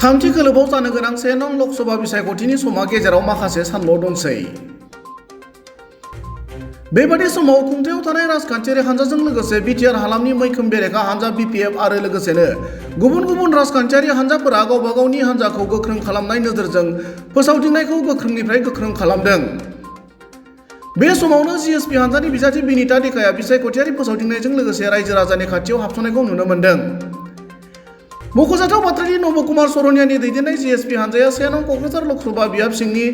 थामथि खोलोबाव जानो गोनां 1 नं लकसभा बिसायख'थिनि समा गेजेराव माखासे सानल' दंसै। बेबादि समाव खुंथायाव थानाय राजखान्थियारि हानजाजों लोगोसे बिटिआर हालामनि मैखोम बेरेखा हानजा बिपिएफ आरो लोगोसेनो गुबुन गुबुन राजखान्थियारि हानजाफोरा गावबा गावनि हानजाखौ गोख्रों खालामनाय नोजोरजों फोसावदिंनायखौ गोख्रोंनिफ्राय गोख्रों खालामदों। बे समावनो जिएसपि हानजानि बिजाथि बिनिता दिखाया बिसायख'थियारि फोसावदिंनायजों लोगोसे रायजो राजानि खाथियाव हाबस'नायखौ नुनो मोन्दों। मख'जाथाव बाथ्रादि नब कुमार सरनियानि दैदेननाय जिएसपि हानजाया 1 नं क'क्राझार लकसभा बियाब सिंनि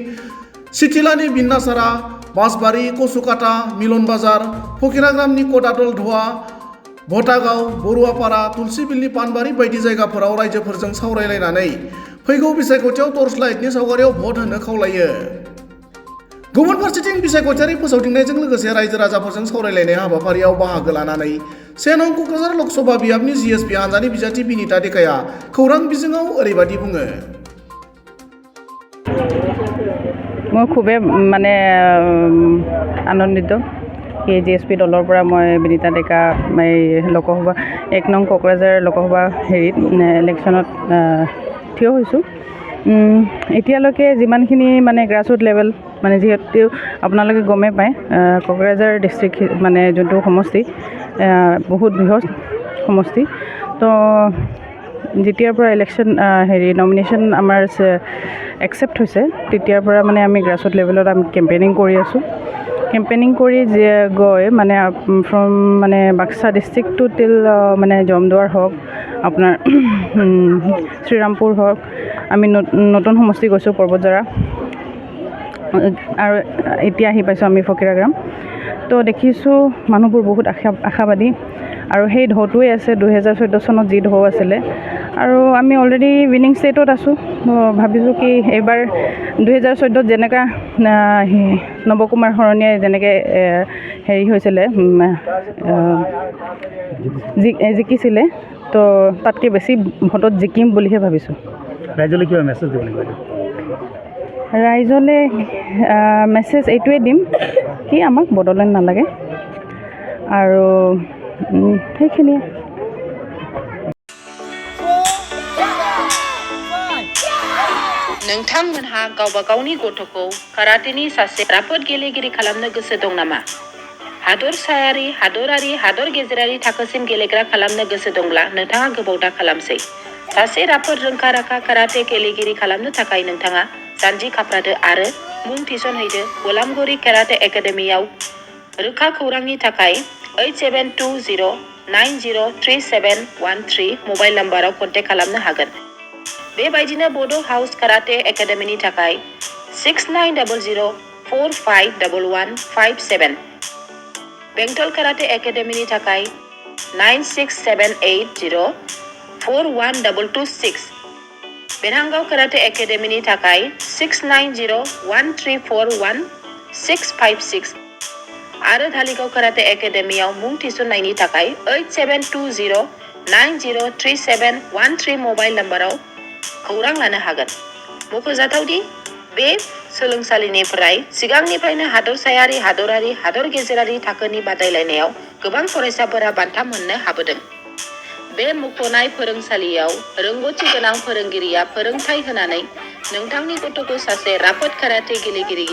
सिथिलानि बिन्नासारा, बासबारि, कसुकाटा, मिलन बाजार, फकिराग्रामनि कदातल धवा, भटागाव, बरुवापारा, तुलसिबिलनि पानबारि बायदि जायगाफोराव रायजोफोरजों सावरायलायनानै फैगौ बिसायख'थियाव टर्च लाइटनि सावगारियाव भट होनो खावलायो। गुबुन फारसेथिं बिसायख'थियारि फोसावदिंनायजों लोगोसे रायजो राजाफोरजों सावरायलायनाय हाबाफारियाव बाहागो लानानै 1 नं क'क्राझार लकसभा बियाबनि जिएसपि हानजानि बिजाथि बिनिता दिखाया खौरां बिजोङाव ओरैबादि बुङो। মই খুবেই আনন্দিত কি জিএছপি দলৰ পৰা মই বিনিতা ডেকা লোকসভা 1 নং কোকৰাঝাৰ লোকসভা ইলেকশ্যনত থিয় হৈছোঁ। এতিয়ালৈকে যিমানখিনি গ্ৰাছৰুট লেভেল যিহেতু আপোনালোকে গমেই পায় কোকৰাঝাৰ ডিষ্ট্ৰিক্ট যোনটো সমষ্টি বহুত বৃহৎ সমষ্টি। তো যেতিয়াৰ পৰা ইলেকশ্যন নমিনেশ্যন আমাৰ একচেপ্ট হৈছে তেতিয়াৰ পৰা আমি গ্ৰাছৰুট লেভেলত আমি কেম্পেইনিং কৰি আছোঁ। কেম্পেইনিং কৰি গৈ from Baksa district two till Jamduar হওক, আপোনাৰ শ্ৰীৰামপুৰ হওক, আমি নতুন সমষ্টি গৈছোঁ পৰ্বতজৰা, আৰু এতিয়া আহি পাইছোঁ আমি ফকিৰাগ্ৰাম। তো দেখিছোঁ মানুহবোৰ বহুত আশাবাদী, আৰু সেই ঢৌটোৱে আছে 2014 চনত যি ঢৌ আছিলে, আৰু আমি অলৰেডি উইনিং ষ্টেটত আছোঁ। ভাবিছোঁ কি এইবাৰ 2014 যেনেকৈ নব কুমাৰ শৰণীয়াই যেনেকৈ হৈছিলে জিকিছিলে, তো তাতকৈ বেছি ভোটত জিকিম বুলিহে ভাবিছোঁ। ৰাইজলৈ কিবা মেছেজ দিব লাগিব? ৰাইজলৈ মেছেজ এইটোৱে দিম কি আমাক বড়োলেণ্ড নালাগে, আৰু সেইখিনিয়ে। नोंथांमोनहा गावबा गावनि गथ'खौ काराटेनि सासे राफोद गेलेगिरि खालामनो गोसो दं नामा? हादरसायारि, हादरारि, हादर गेजेरारि थाखोसिम गेलेग्रा खालामनो गोसो दंब्ला नोंथाङा गोबाव दा खालामसै। सासे राफोद रोंखा-राखा काराटे गेलेगिरि खालामनो थाखाय नोंथाङा जानजि खाफ्रादो आरो मुं थिसनहैदो गलामगुरि काराटे एकाडेमियाव। रोखा खौरांनि थाखाय 8720903713 मबाइल नाम्बाराव कन्टेक्ट खालामनो हागोन। बेबायदिनो बड' हाउस काराटे एकाडेमिनि थाखाय 6900451157, बेंटल काराटे एकाडेमिनि थाखाय 9678041226, बेरहांगाव काराटे एकाडेमिनि थाखाय 6901341656, आरो धालिगाव काराटे एकाडेमियाव मुं थिसननायनि थाखाय 8720903713 मबाइल नाम्बाराव खौरां लानो हागोन। मख'जाथावदि बे सोलोंसालिनिफ्राय सिगांनिफ्रायनो हादरसायारि, हादरारि, हादर गेजेरारि थाखोनि बादायलायनायाव गोबां फरायसाफोरा बान्था मोननो हाबोदों। बे मुंख'नाय फोरोंसालियाव रोंग'थि गोनां फोरोंगिरिया फोरोंथाय होनानै नोंथांनि गथ'खौ सासे राफोद काराटे गेलेगिरि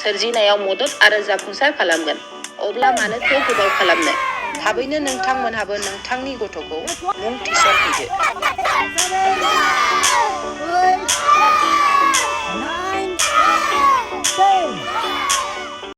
सोरजिनायाव मदद आरो जाफुंसार खालामगोन। अब्ला मानोथो गोबाव खालामनो? थाबैनो नोंथांमोनहाबो नोंथांनि गथ'खौ मुं थिसनहैदो।